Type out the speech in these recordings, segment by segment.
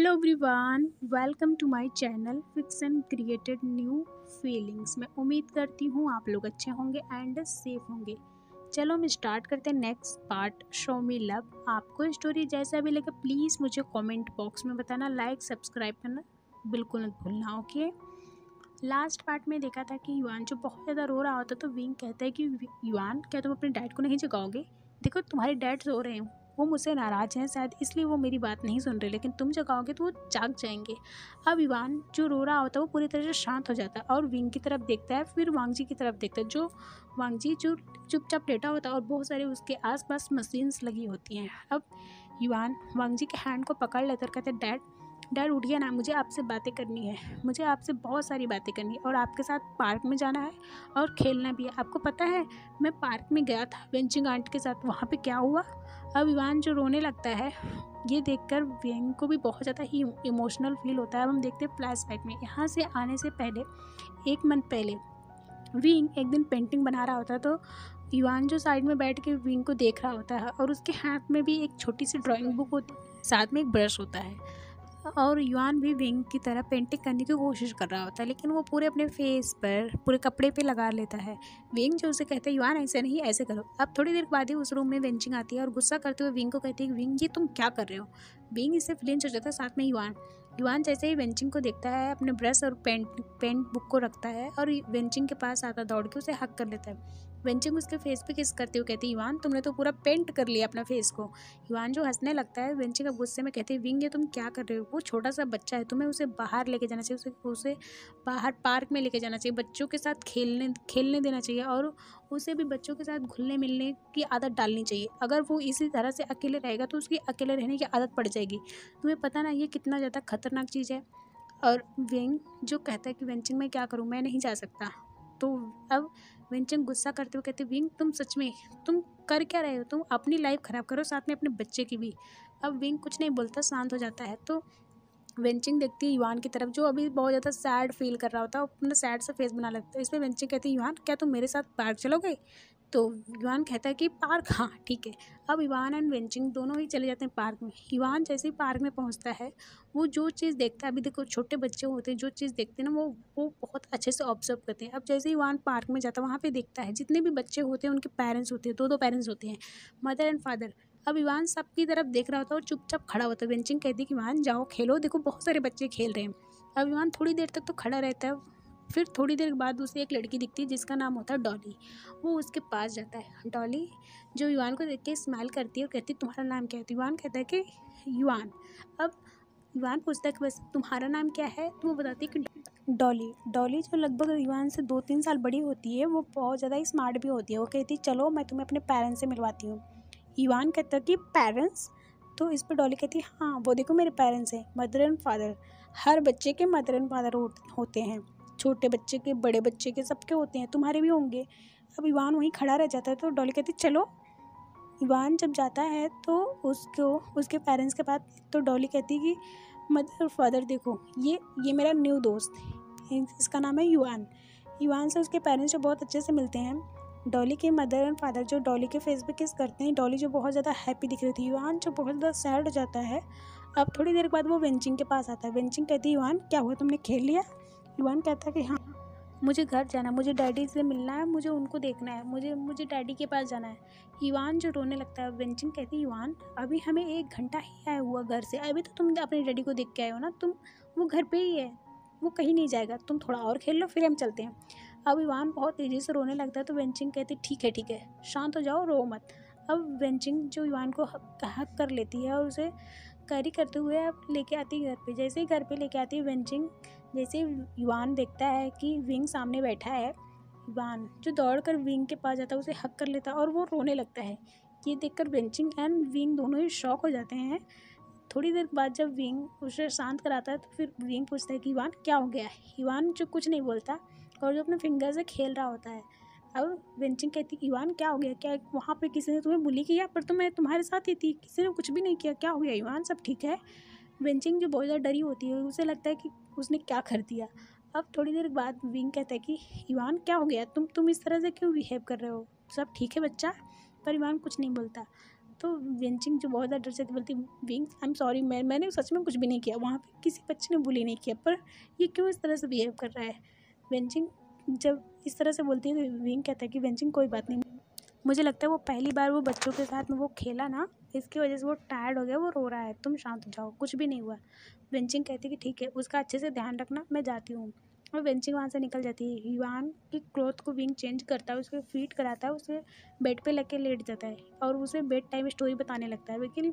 Hello everyone, welcome to my channel fiction created new feelings. मैं उम्मीद करती हूँ आप लोग अच्छे होंगे एंड सेफ होंगे। चलो हम स्टार्ट करते हैं नेक्स्ट पार्ट, शो मी लव। आपको स्टोरी जैसा भी लगे प्लीज़ मुझे कमेंट बॉक्स में बताना, लाइक सब्सक्राइब करना बिल्कुल मत भूलना। ओके। लास्ट पार्ट में देखा था कि युआन जो बहुत ज़्यादा रो रहा होता तो विंग कहता है कि युआन क्या तुम अपने डैड को नहीं जगाओगे? देखो तुम्हारे डैड सो रहे हैं, वो मुझसे नाराज़ हैं शायद, इसलिए वो मेरी बात नहीं सुन रहे, लेकिन तुम जगाओगे तो वो जाग जाएंगे। अब युआन जो रो रहा होता है वो पूरी तरह से शांत हो जाता है और विंग की तरफ देखता है, फिर वांगजी की तरफ देखता है। जो वांगजी जो चुपचाप लेटा होता है और बहुत सारे उसके आसपास मशीन्स लगी होती हैं। अब युआन वांगजी के हैंड को पकड़ लेकर कहते हैं, डैड डैड उठिए ना, मुझे आपसे बातें करनी है, मुझे आपसे बहुत सारी बातें करनी है और आपके साथ पार्क में जाना है और खेलना भी है। आपको पता है मैं पार्क में गया था वेंचिंग आंट के साथ, वहाँ पे क्या हुआ? अब इवान जो रोने लगता है, ये देखकर वेंग को भी बहुत ज़्यादा ही इमोशनल फील होता है। अब हम देखते हैं फ्लैशबैक में। यहाँ से आने से पहले 1 मंथ पहले विंग एक दिन पेंटिंग बना रहा होता है, तो युआन जो साइड में बैठ के विंग को देख रहा होता है और उसके हाथ में भी एक छोटी सी ड्राइंग बुक होती है, साथ में एक ब्रश होता है और युआन भी विंग की तरह पेंटिंग करने की कोशिश कर रहा होता है, लेकिन वो पूरे अपने फेस पर पूरे कपड़े पे लगा लेता है। विंग जो उसे कहता है, युआन ऐसे नहीं, ऐसे करो। अब थोड़ी देर बाद ही उस रूम में वेंचिंग आती है और गुस्सा करते हुए विंग को कहती है, विंग ये तुम क्या कर रहे हो? विंग इससे फ्लिंच हो जाता है, साथ में युआन। युआन जैसे ही वेंचिंग को देखता है, अपने ब्रश और पेंट बुक को रखता है और वेंचिंग के पास आता दौड़ के उसे हक कर लेता है। वेंचिंग उसके फेस पे किस करते हुए कहती है, युआन तुमने तो पूरा पेंट कर लिया अपना फेस को। युआन जो हंसने लगता है, वेंचिंग अब गुस्से में कहती है, विंग ये तुम क्या कर रहे हो? वो छोटा सा बच्चा है, तुम्हें उसे बाहर लेके जाना चाहिए, उसे बाहर पार्क में लेके जाना चाहिए, बच्चों के साथ खेलने देना चाहिए और उसे भी बच्चों के साथ घुलने मिलने की आदत डालनी चाहिए। अगर वो इसी तरह से अकेले रहेगा तो उसकी अकेले रहने की आदत पड़ जाएगी। तुम्हें पता ना ये कितना ज़्यादा खतरनाक चीज़ है। और विंग जो कहता है कि वेंचिंग मैं क्या करूँ, मैं नहीं जा सकता। तो अब वेंचिंग गुस्सा करते हुए कहते, विंग तुम सच में तुम कर क्या रहे हो? तुम अपनी लाइफ ख़राब करो, साथ में अपने बच्चे की भी। अब विंग कुछ नहीं बोलता, शांत हो जाता है। तो वेंचिंग देखती है युआन की तरफ, जो अभी बहुत ज़्यादा सैड फील कर रहा होता है, अपना सैड सा फेस बना लेता है। इसमें वेंचिंग कहती है, युआन क्या तुम मेरे साथ पार्क चलोगे? तो युआन कहता है कि पार्क, हाँ ठीक है। अब युआन एंड वेंचिंग दोनों ही चले जाते हैं पार्क में। युआन जैसे ही पार्क में पहुंचता है, वो जो चीज़ देखता है, अभी देखो छोटे बच्चे होते हैं, जो चीज़ देखते हैं ना वो बहुत अच्छे से ऑब्जर्व करते हैं। अब जैसे ही युआन पार्क में जाता है, वहाँ पे देखता है जितने भी बच्चे होते हैं उनके पेरेंट्स होते हैं, दो पेरेंट्स होते हैं, मदर एंड फादर। अब इवान सबकी तरफ देख रहा होता है और चुपचाप खड़ा होता है। वेंचिंग कहती है कि इवान जाओ खेलो, देखो बहुत सारे बच्चे खेल रहे हैं। अब इवान थोड़ी देर तक तो खड़ा रहता है, फिर थोड़ी देर बाद उसे एक लड़की दिखती है जिसका नाम होता है डॉली। वो उसके पास जाता है। डॉली जो युआन को देख के स्माइल करती है और कहती है, तुम्हारा नाम क्या है? तो युआन कहता है कि युआन। अब युआन पूछता है कि वैसे तुम्हारा नाम क्या है? तो वो बताती है कि डॉली। डॉली जो लगभग युआन से 2-3 साल बड़ी होती है, वो बहुत ज़्यादा स्मार्ट भी होती है। वो कहती है, चलो मैं तुम्हें अपने पेरेंट्स से मिलवाती हूँ। युआन कहता है कि पेरेंट्स? तो इस पर डॉली कहती है, हाँ वो देखो मेरे पेरेंट्स हैं, मदर एंड फादर। हर बच्चे के मदर एंड फादर होते हैं, छोटे बच्चे के, बड़े बच्चे के, सबके होते हैं, तुम्हारे भी होंगे। अब युआन वहीं खड़ा रह जाता है। तो डॉली कहती है, चलो। युआन जब जाता है तो उसको उसके पेरेंट्स के पास, तो डॉली कहती है कि मदर और फादर देखो, ये मेरा न्यू दोस्त है, इसका नाम है युआन। युआन से उसके पेरेंट्स जो बहुत अच्छे से मिलते हैं। डॉली के मदर एंड फादर जो डॉली के फेस पे किस करते हैं। डॉली जो बहुत ज़्यादा हैप्पी दिख रही थी, युआन जो बहुत ज़्यादा सैड हो जाता है। अब थोड़ी देर बाद वो वेंचिंग के पास आता है। वेंचिंग कहती है, युआन क्या हुआ, तुमने खेल लिया? युआन कहता है कि हाँ, मुझे घर जाना है, मुझे डैडी से मिलना है, मुझे उनको देखना है, मुझे डैडी के पास जाना है। युआन जो रोने लगता है। वेंचिंग कहती है, युआन अभी हमें 1 घंटा ही आया हुआ घर से, अभी तो तुम अपने डैडी को देख के आए हो ना, वो घर पे ही है, वो कहीं नहीं जाएगा, तुम थोड़ा और खेल लो फिर हम चलते हैं। अब युआन बहुत तेज़ी से रोने लगता है। तो वेंचिंग कहती है, ठीक है शांत हो जाओ, रो मत। अब वेंचिंग जो युआन को हक कर लेती है और उसे कैरी करते हुए अब लेके आती है घर पे। जैसे ही घर पे लेके आती है वेंचिंग, जैसे युआन देखता है कि विंग सामने बैठा है, युआन जो दौड़कर विंग के पास जाता है, उसे हक कर लेता है और वो रोने लगता है। ये देखकर वेंचिंग एंड विंग दोनों ही शॉक हो जाते हैं। थोड़ी देर बाद जब विंग उसे शांत कराता है तो फिर विंग पूछता है कि युआन क्या हो गया है? युआन जो कुछ नहीं बोलता और जो अपने फिंगर से खेल रहा होता है। अब वेंचिंग कहती है, युआन क्या हो गया? क्या वहाँ पे किसी ने तुम्हें बुली किया? पर तो मैं तुम्हारे साथ ही थी, किसी ने कुछ भी नहीं किया, क्या हो गया युआन, सब ठीक है? वेंचिंग जो बहुत ज़्यादा डरी होती है, उसे लगता है कि उसने क्या कर दिया। अब थोड़ी देर बाद विंग कहता है कि युआन क्या हो गया, तुम इस तरह से क्यों बिहेव कर रहे हो? सब ठीक है बच्चा? पर युआन कुछ नहीं बोलता। तो वेंचिंग जो बहुत ज़्यादा डर जाती बोलती विंग आई एम सॉरी, मैंने सच में कुछ भी नहीं किया, वहाँ पे किसी बच्चे ने बुली नहीं किया, पर ये क्यों इस तरह से बिहेव कर रहा है। वेंचिंग जब इस तरह से बोलती है तो विंग कहता है कि वेंचिंग कोई बात नहीं, मुझे लगता है वो पहली बार वो बच्चों के साथ में वो खेला ना, इसकी वजह से वो टायर्ड हो गया, वो रो रहा है, तुम शांत हो जाओ, कुछ भी नहीं हुआ। वेंचिंग कहती है कि ठीक है, उसका अच्छे से ध्यान रखना, मैं जाती हूँ। और वेंचिंग वहाँ से निकल जाती है। युवान की क्लॉथ को विंग चेंज करता है, उसके फीट कराता है, उसे बेड पे लेके लेट जाता है और उसे बेड टाइम स्टोरी बताने लगता है। लेकिन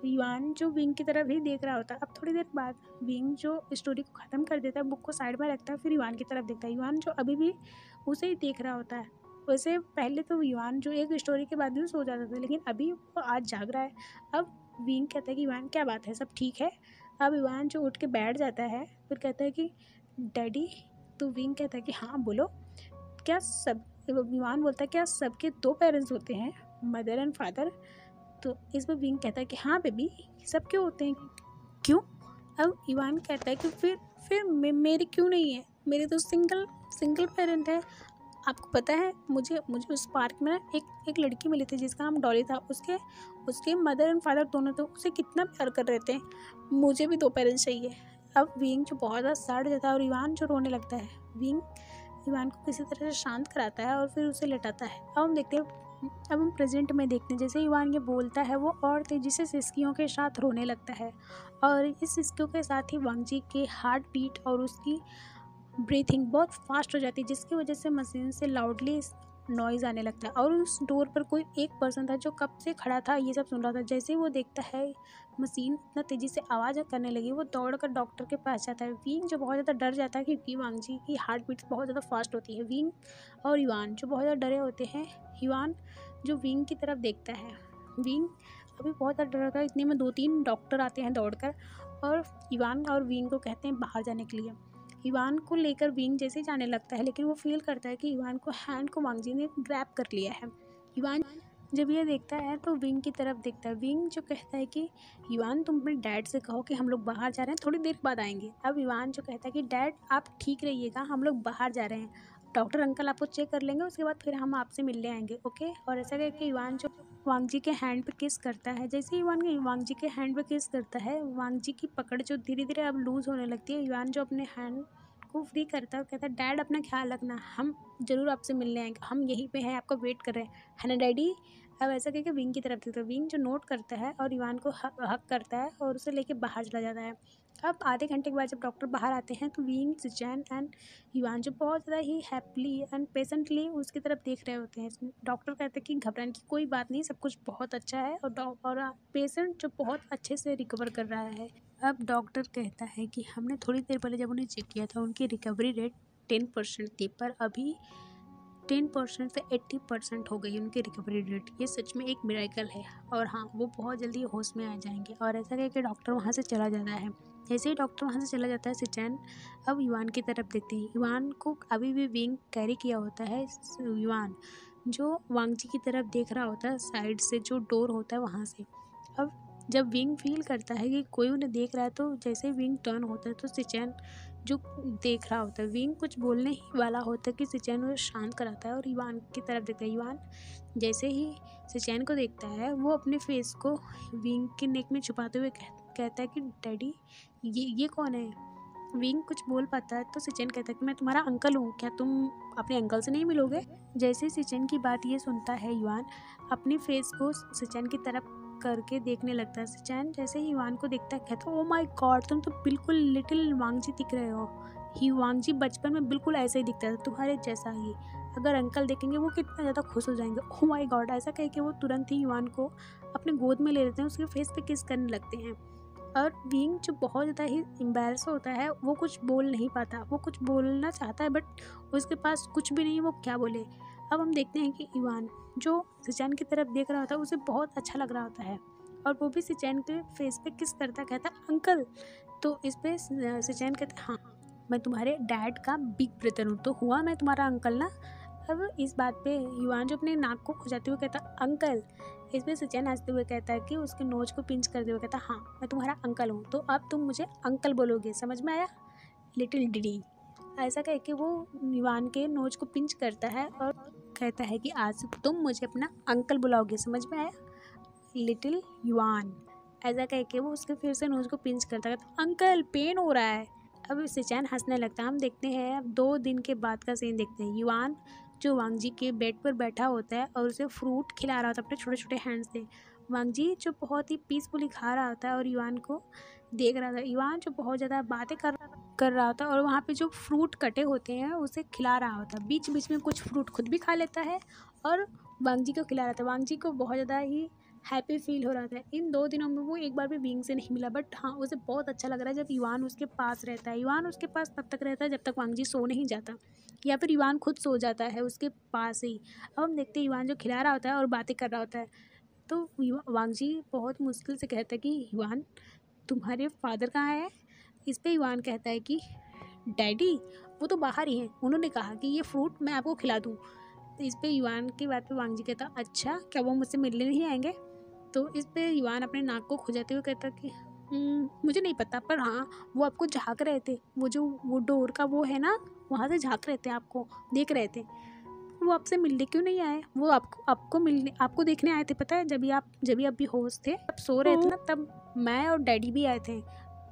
युवान जो विंग की तरफ ही देख रहा होता है। अब थोड़ी देर बाद विंग जो स्टोरी को ख़त्म कर देता है, बुक को साइड में रखता है, फिर युवान की तरफ देखता है। युवान जो अभी भी उसे ही देख रहा होता है। वैसे पहले तो युवान जो एक स्टोरी के बाद भी सो जाता था, लेकिन अभी वो आज जाग रहा है। अब विंग कहता है कि युवान क्या बात है, सब ठीक है। अब युवान जो उठ के बैठ जाता है, फिर कहता है कि डैडी। तो विंग कहता है कि हाँ बोलो, क्या सब, युवान बोलता है क्या सबके 2 पेरेंट्स होते हैं, मदर एंड फादर। तो इस पर विंग कहता है कि हाँ बेबी, सबके होते हैं, क्यों। अब युवान कहता है कि फिर मेरे क्यों नहीं है, मेरे तो सिंगल पेरेंट है। आपको पता है मुझे उस पार्क में ना एक लड़की मिली थी जिसका नाम डॉली था, उसके मदर एंड फादर दोनों तो उसे कितना प्यार कर रहे थे, मुझे भी 2 पेरेंट्स चाहिए। अब विंग जो बहुत ज़्यादा सड़ जाता है और इवान जो रोने लगता है, विंग इवान को किसी तरह से शांत कराता है और फिर उसे लेटाता है। अब हम प्रेजेंट में देखते हैं, जैसे इवान ये बोलता है वो और तेजी से सिसकियों के साथ रोने लगता है और इस सिसकियों के साथ ही वांग जी के हार्ट बीट और उसकी ब्रीथिंग बहुत फास्ट हो जाती है, जिसकी वजह से मशीन से लाउडली नॉइज़ आने लगता है। और उस डोर पर कोई एक पर्सन था जो कब से खड़ा था, ये सब सुन रहा था। जैसे ही वो देखता है मशीन इतना तेज़ी से आवाज़ करने लगी, वो दौड़कर डॉक्टर के पास जाता है। विंग जो बहुत ज़्यादा डर जाता है क्योंकि वांग जी की हार्ट बीट बहुत ज़्यादा फास्ट होती है। विंग और युवान जो बहुत ज़्यादा डरे होते हैं। युवान जो विंग की तरफ देखता है, विंग अभी बहुत ज़्यादा डर होता है। इतने में 2-3 डॉक्टर आते हैं दौड़कर और युवान और विंग को कहते हैं बाहर जाने के लिए। इवान को लेकर विंग जैसे जाने लगता है, लेकिन वो फील करता है कि इवान को हैंड को वांग जी ने ग्रैब कर लिया है। इवान जब ये देखता है तो विंग की तरफ देखता है। विंग जो कहता है कि इवान तुम अपने डैड से कहो कि हम लोग बाहर जा रहे हैं, थोड़ी देर बाद आएंगे। अब इवान जो कहता है कि डैड आप ठीक रहिएगा, हम लोग बाहर जा रहे हैं, डॉक्टर अंकल आपको चेक कर लेंगे, उसके बाद फिर हम आपसे मिलने आएंगे, ओके। और ऐसा करके इवान जो वांग जी के हैंड पे किस करता है, जैसे ही इवान वांग जी के हैंड पे किस करता है, वांग जी की पकड़ जो धीरे धीरे अब लूज़ होने लगती है। इवान जो अपने हैंड को फ्री करता है और कहता है डैड अपना ख्याल रखना, हम ज़रूर आपसे मिलने आएंगे, हम यहीं पे हैं, आपका वेट कर रहे हैं, है ना डैडी। अब ऐसा करके विंग की तरफ देखता है। विंग जो नोट करता है और इवान को हक करता है और उसे लेके बाहर चला जाता है। अब आधे घंटे के बाद जब डॉक्टर बाहर आते हैं तो विंग, सिचैन एंड इवान जो बहुत ज़्यादा ही हैप्पीली एंड पेशेंटली उसकी तरफ देख रहे होते हैं। डॉक्टर कहते हैं कि घबराने की कोई बात नहीं, सब कुछ बहुत अच्छा है और पेशेंट जो बहुत अच्छे से रिकवर कर रहा है। अब डॉक्टर कहता है कि हमने थोड़ी देर पहले जब उन्हें चेक किया था उनकी रिकवरी रेट 10% थी, पर अभी 10% से 80% हो गई उनकी रिकवरी रेट। ये सच में एक मिरेकल है और हाँ, वो बहुत जल्दी होश में आ जाएंगे। और ऐसा कह के डॉक्टर वहाँ से चला जाता है। जैसे ही डॉक्टर वहाँ से चला जाता है, सिचैन अब युवान की तरफ देखते हैं। युवान को अभी भी विंग कैरी किया होता है। युवान जो वांग जी की तरफ देख रहा होता है साइड से, जो डोर होता है वहाँ से। अब जब विंग फील करता है कि कोई उन्हें देख रहा है, तो जैसे विंग टर्न होता है तो सिचैन जो देख रहा होता है, विंग कुछ बोलने ही वाला होता है कि सिचैन उसे शांत कराता है और युवान की तरफ देखता है। युवान जैसे ही सिचैन को देखता है, वो अपने फेस को विंग के नेक में छुपाते हुए कहता है कि डैडी ये कौन है। विंग कुछ बोल पाता है तो सिचैन कहता है कि मैं तुम्हारा अंकल हूँ, क्या तुम अपने अंकल से नहीं मिलोगे। जैसे सिचैन की बात ये सुनता है, युवान अपनी फेस को सिचैन की तरफ करके देखने लगता है। सिचैन जैसे ही युवान को देखता है कहता है ओ माय गॉड, तुम तो बिल्कुल लिटिल वांग जी दिख रहे हो। वांग जी बचपन में बिल्कुल ऐसे ही दिखता था, तुम्हारे जैसा ही। अगर अंकल देखेंगे वो कितना ज़्यादा खुश हो जाएंगे। ओ माय गॉड, ऐसा कह के वो तुरंत ही युवान को अपने गोद में ले लेते हैं, उसके फेस पे किस करने लगते हैं। और विंग जो बहुत ज़्यादा ही एम्बैरस होता है, वो कुछ बोल नहीं पाता। वो कुछ बोलना चाहता है बट उसके पास कुछ भी नहीं, वो क्या बोले। अब हम देखते हैं कि इवान जो सिचैन की तरफ देख रहा होता है, उसे बहुत अच्छा लग रहा होता है और वो भी सिचैन के फेस पे किस करता, कहता अंकल। तो इस पे सिचैन कहता हाँ, मैं तुम्हारे डैड का बिग ब्रदर हूँ, तो हुआ मैं तुम्हारा अंकल ना। अब इस बात पे युवान जो अपने नाक को खुजाते हुए कहता अंकल। इस पे सिचैन हंसते हुए कहता है कि उसके नोज को पिंच करते हुए कहता हाँ, मैं तुम्हारा अंकल हूँ, तो अब तुम मुझे अंकल बोलोगे, समझ में आया लिटिल डिडी। ऐसा कह के वो युवान के नोज को पिंच करता है और कहता है कि आज से तुम मुझे अपना अंकल बुलाओगे, समझ में आया। Little yuan. ऐसा कह के वो उसके फिर से नोज को पिंच करता है, तो अंकल पेन हो रहा है। अब सिचैन हंसने लगता है। हम देखते हैं अब 2 दिन के बाद का सीन देखते हैं। युआन जो वांग जी के बेड पर बैठा होता है और उसे फ्रूट खिला रहा होता है अपने छोटे छोटे हैंड से। वांग जी जो बहुत ही पीसफुली खा रहा होता है और युआन को देख रहा था। युआन जो बहुत ज़्यादा बातें कर रहा होता है और वहाँ पे जो फ्रूट कटे होते हैं उसे खिला रहा होता है। बीच बीच में कुछ फ्रूट खुद भी खा लेता है और वांग जी को खिला रहा था। वांग जी को बहुत ज़्यादा ही हैप्पी फील हो रहा था। इन 2 दिनों में वो एक बार भी विंग से नहीं मिला, बट हाँ उसे बहुत अच्छा लग रहा है जब युआन उसके पास रहता है। युआन उसके पास तब तक रहता है जब तक वांग जी सो नहीं जाता, या फिर युआन खुद सो जाता है उसके पास ही। अब हम देखते हैं युआन जो खिला रहा होता है और बातें कर रहा होता है, तो वांग जी बहुत मुश्किल से कहता है कि युआन तुम्हारे फादर कहाँ है। इस पर युआन कहता है कि डैडी वो तो बाहर ही हैं, उन्होंने कहा कि ये फ्रूट मैं आपको खिला दूँ। तो इस पर युआन की बात पे वांग जी कहता अच्छा क्या वो मुझसे मिलने नहीं आएंगे। तो इस पे युआन अपने नाक को खुजाते हुए कहता कि मुझे नहीं पता, पर हाँ वो आपको झाँक रहे थे, वो डोर का वो है ना, वहाँ से झाँक रहे थे, आपको देख रहे थे। वो आपसे मिलने क्यों नहीं आए। वो आपको देखने आए थे, पता है जब भी होश थे, आप सो रहे थे ना, तब मैं और डैडी भी आए थे।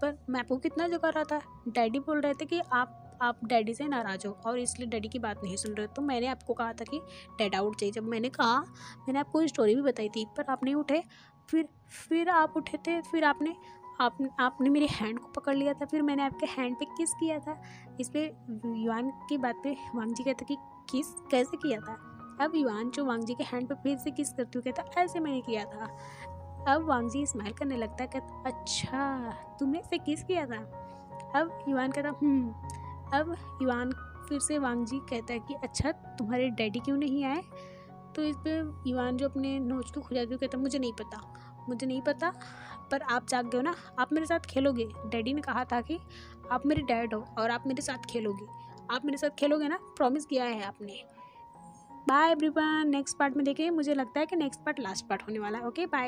पर मैं आपको कितना जगह रहा था। डैडी बोल रहे थे कि आप डैडी से नाराज़ हो और इसलिए डैडी की बात नहीं सुन रहे। तो मैंने आपको कहा था कि डैड आउट चाहिए। जब मैंने कहा, मैंने आपको स्टोरी भी बताई थी, पर आप नहीं उठे। फिर आप उठे थे, फिर आपने मेरे हैंड को पकड़ लिया था, फिर मैंने आपके हैंड पे किस किया था। इस पर युआन की बात पे वांग जी कहता कि किस कैसे किया था। अब युआन जो वांग जी के हैंड पे फिर से किस करती हूँ कहता ऐसे मैंने किया था। अब वांग जी स्माइल करने लगता है, कहता अच्छा तुमने इसे किस किया था। अब युआन कहता अब युआन फिर से वांग जी कहता है कि अच्छा तुम्हारे डैडी क्यों नहीं आए। तो इस पर युआन जो अपने नोच को खुजाते हुए कहता मुझे नहीं पता, पर आप जाग गए हो ना, आप मेरे साथ खेलोगे। डैडी ने कहा था कि आप मेरे डैड हो और आप मेरे साथ खेलोगे ना, प्रॉमिस किया है आपने। बाय एवरीवन, नेक्स्ट पार्ट में देखें। मुझे लगता है कि नेक्स्ट पार्ट लास्ट पार्ट होने वाला है। Okay bye.